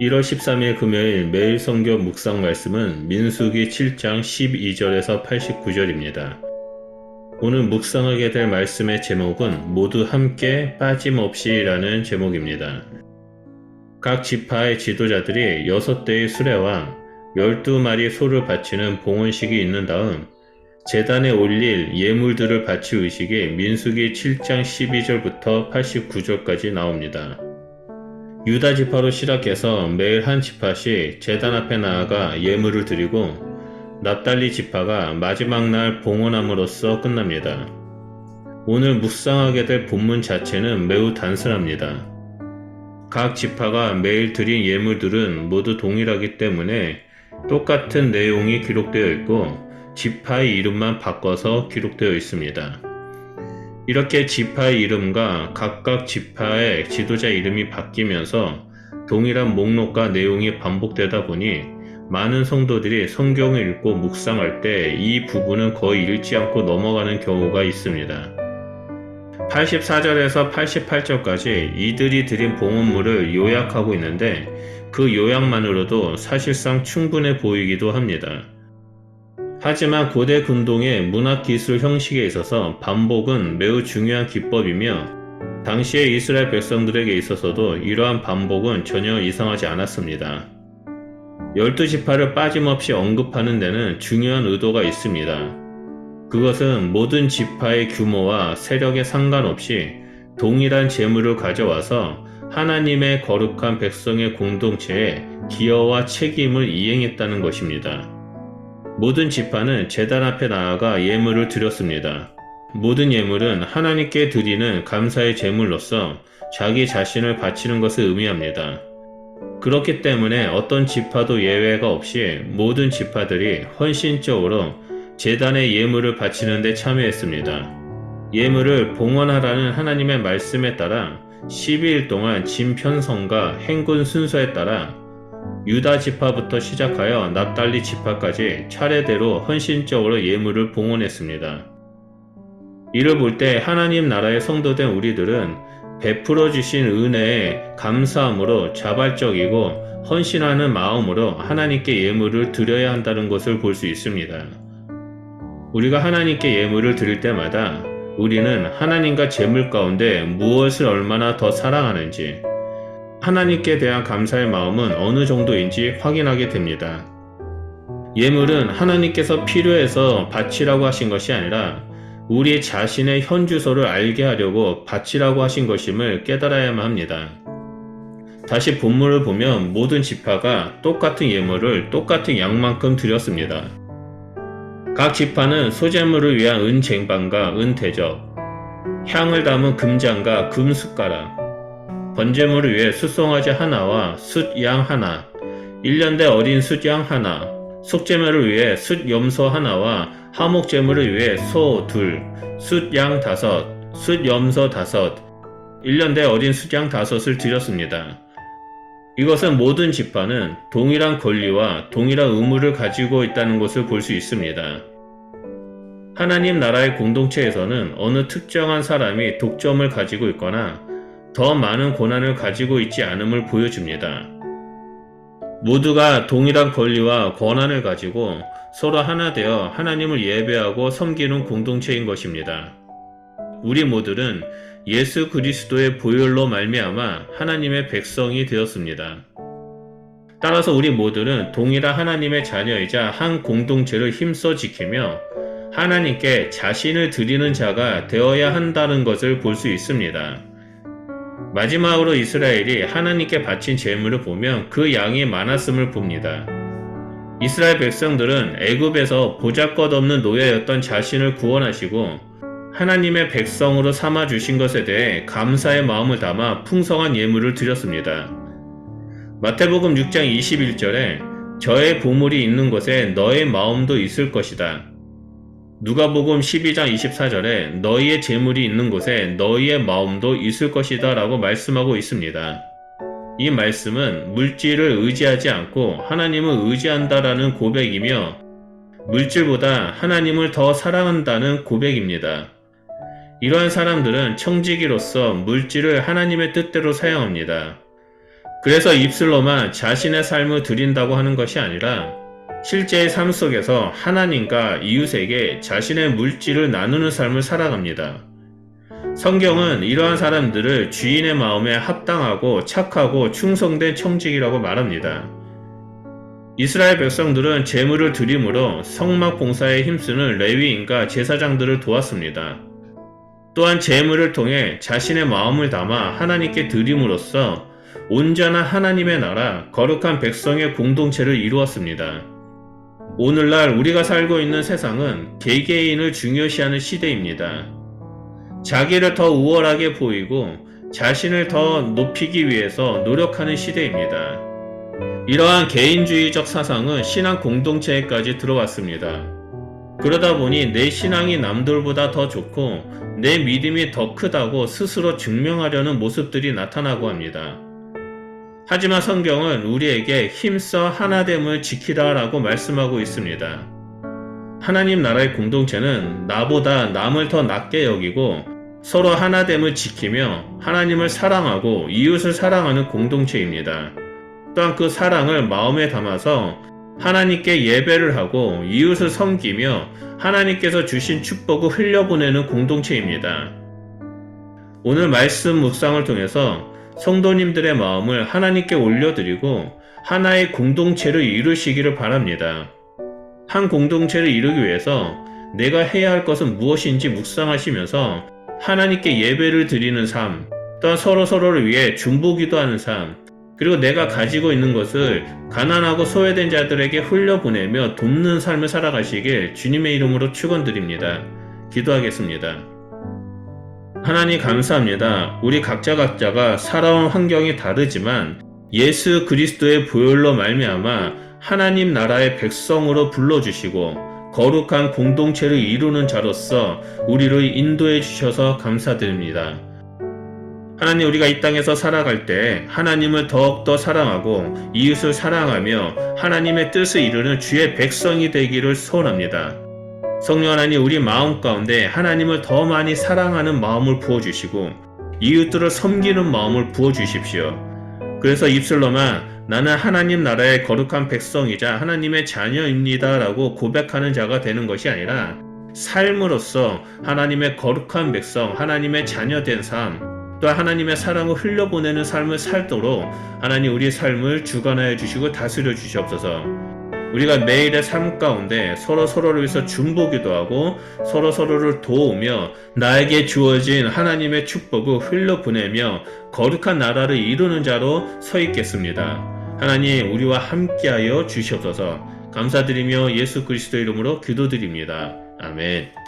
1월 13일 금요일 매일 성경 묵상 말씀은 민수기 7장 12절에서 89절입니다. 오늘 묵상하게 될 말씀의 제목은 모두 함께 빠짐없이 라는 제목입니다. 각 지파의 지도자들이 6대의 수레와 12마리 소를 바치는 봉헌식이 있는 다음 제단에 올릴 예물들을 바칠 의식이 민수기 7장 12절부터 89절까지 나옵니다. 유다 지파로 시작해서 매일 한 지파씩 제단 앞에 나아가 예물을 드리고 납달리 지파가 마지막 날 봉헌함으로써 끝납니다. 오늘 묵상하게 될 본문 자체는 매우 단순합니다. 각 지파가 매일 드린 예물들은 모두 동일하기 때문에 똑같은 내용이 기록되어 있고 지파의 이름만 바꿔서 기록되어 있습니다. 이렇게 지파의 이름과 각각 지파의 지도자 이름이 바뀌면서 동일한 목록과 내용이 반복되다 보니 많은 성도들이 성경을 읽고 묵상할 때 이 부분은 거의 읽지 않고 넘어가는 경우가 있습니다. 84절에서 88절까지 이들이 드린 봉헌물을 요약하고 있는데 그 요약만으로도 사실상 충분해 보이기도 합니다. 하지만 고대 군동의 문학기술 형식에 있어서 반복은 매우 중요한 기법이며 당시의 이스라엘 백성들에게 있어서도 이러한 반복은 전혀 이상하지 않았습니다. 12지파를 빠짐없이 언급하는 데는 중요한 의도가 있습니다. 그것은 모든 지파의 규모와 세력에 상관없이 동일한 재물을 가져와서 하나님의 거룩한 백성의 공동체에 기여와 책임을 이행했다는 것입니다. 모든 지파는 제단 앞에 나아가 예물을 드렸습니다. 모든 예물은 하나님께 드리는 감사의 제물로서 자기 자신을 바치는 것을 의미합니다. 그렇기 때문에 어떤 지파도 예외가 없이 모든 지파들이 헌신적으로 제단의 예물을 바치는 데 참여했습니다. 예물을 봉헌하라는 하나님의 말씀에 따라 12일 동안 짐 편성과 행군 순서에 따라 유다 지파부터 시작하여 납달리 지파까지 차례대로 헌신적으로 예물을 봉헌했습니다. 이를 볼 때 하나님 나라의 성도된 우리들은 베풀어 주신 은혜에 감사함으로 자발적이고 헌신하는 마음으로 하나님께 예물을 드려야 한다는 것을 볼 수 있습니다. 우리가 하나님께 예물을 드릴 때마다 우리는 하나님과 재물 가운데 무엇을 얼마나 더 사랑하는지 하나님께 대한 감사의 마음은 어느 정도인지 확인하게 됩니다. 예물은 하나님께서 필요해서 바치라고 하신 것이 아니라 우리 자신의 현주소를 알게 하려고 바치라고 하신 것임을 깨달아야만 합니다. 다시 본문을 보면 모든 지파가 똑같은 예물을 똑같은 양만큼 드렸습니다. 각 지파는 소재물을 위한 은 쟁반과 은 대접, 향을 담은 금잔과 금 숟가락, 번제물을 위해 숫송아지 하나와 숫양 하나, 1년 된 어린 숫양 하나, 속죄물을 위해 숫염소 하나와 화목제물을 위해 소 둘, 숫양 5, 숫염소 5, 1년 된 어린 숫양 5을 드렸습니다. 이것은 모든 지파는 동일한 권리와 동일한 의무를 가지고 있다는 것을 볼 수 있습니다. 하나님 나라의 공동체에서는 어느 특정한 사람이 독점을 가지고 있거나 더 많은 권한을 가지고 있지 않음을 보여줍니다. 모두가 동일한 권리와 권한을 가지고 서로 하나 되어 하나님을 예배하고 섬기는 공동체인 것입니다. 우리 모두는 예수 그리스도의 보혈로 말미암아 하나님의 백성이 되었습니다. 따라서 우리 모두는 동일한 하나님의 자녀이자 한 공동체를 힘써 지키며 하나님께 자신을 드리는 자가 되어야 한다는 것을 볼 수 있습니다. 마지막으로 이스라엘이 하나님께 바친 제물을 보면 그 양이 많았음을 봅니다. 이스라엘 백성들은 애굽에서 보잘것없는 노예였던 자신을 구원하시고 하나님의 백성으로 삼아주신 것에 대해 감사의 마음을 담아 풍성한 예물을 드렸습니다. 마태복음 6장 21절에 저의 보물이 있는 곳에 너의 마음도 있을 것이다. 누가복음 12장 24절에 너희의 재물이 있는 곳에 너희의 마음도 있을 것이다 라고 말씀하고 있습니다. 이 말씀은 물질을 의지하지 않고 하나님을 의지한다라는 고백이며 물질보다 하나님을 더 사랑한다는 고백입니다. 이러한 사람들은 청지기로서 물질을 하나님의 뜻대로 사용합니다. 그래서 입술로만 자신의 삶을 드린다고 하는 것이 아니라 실제의 삶 속에서 하나님과 이웃에게 자신의 물질을 나누는 삶을 살아갑니다. 성경은 이러한 사람들을 주인의 마음에 합당하고 착하고 충성된 청직이라고 말합니다. 이스라엘 백성들은 제물을 드림으로 성막 봉사에 힘쓰는 레위인과 제사장들을 도왔습니다. 또한 제물을 통해 자신의 마음을 담아 하나님께 드림으로써 온전한 하나님의 나라, 거룩한 백성의 공동체를 이루었습니다. 오늘날 우리가 살고 있는 세상은 개개인을 중요시하는 시대입니다. 자기를 더 우월하게 보이고 자신을 더 높이기 위해서 노력하는 시대입니다. 이러한 개인주의적 사상은 신앙 공동체에까지 들어왔습니다. 그러다 보니 내 신앙이 남들보다 더 좋고 내 믿음이 더 크다고 스스로 증명하려는 모습들이 나타나고 합니다. 하지만 성경은 우리에게 힘써 하나됨을 지키라라고 말씀하고 있습니다. 하나님 나라의 공동체는 나보다 남을 더 낮게 여기고 서로 하나됨을 지키며 하나님을 사랑하고 이웃을 사랑하는 공동체입니다. 또한 그 사랑을 마음에 담아서 하나님께 예배를 하고 이웃을 섬기며 하나님께서 주신 축복을 흘려보내는 공동체입니다. 오늘 말씀 묵상을 통해서 성도님들의 마음을 하나님께 올려드리고 하나의 공동체를 이루시기를 바랍니다. 한 공동체를 이루기 위해서 내가 해야 할 것은 무엇인지 묵상하시면서 하나님께 예배를 드리는 삶, 또한 서로를 위해 중보기도하는 삶, 그리고 내가 가지고 있는 것을 가난하고 소외된 자들에게 흘려보내며 돕는 삶을 살아가시길 주님의 이름으로 축원드립니다. 기도하겠습니다. 하나님 감사합니다. 우리 각자가 살아온 환경이 다르지만 예수 그리스도의 보혈로 말미암아 하나님 나라의 백성으로 불러주시고 거룩한 공동체를 이루는 자로서 우리를 인도해 주셔서 감사드립니다. 하나님, 우리가 이 땅에서 살아갈 때 하나님을 더욱더 사랑하고 이웃을 사랑하며 하나님의 뜻을 이루는 주의 백성이 되기를 소원합니다. 성령 하나님, 우리 마음 가운데 하나님을 더 많이 사랑하는 마음을 부어주시고 이웃들을 섬기는 마음을 부어주십시오. 그래서 입술로만 나는 하나님 나라의 거룩한 백성이자 하나님의 자녀입니다 라고 고백하는 자가 되는 것이 아니라 삶으로서 하나님의 거룩한 백성, 하나님의 자녀된 삶, 또 하나님의 사랑을 흘려보내는 삶을 살도록 하나님 우리의 삶을 주관하여 주시고 다스려 주시옵소서. 우리가 매일의 삶 가운데 서로를 위해서 중보기도 하고 서로를 도우며 나에게 주어진 하나님의 축복을 흘려보내며 거룩한 나라를 이루는 자로 서 있겠습니다. 하나님, 우리와 함께하여 주시옵소서. 감사드리며 예수 그리스도 이름으로 기도드립니다. 아멘.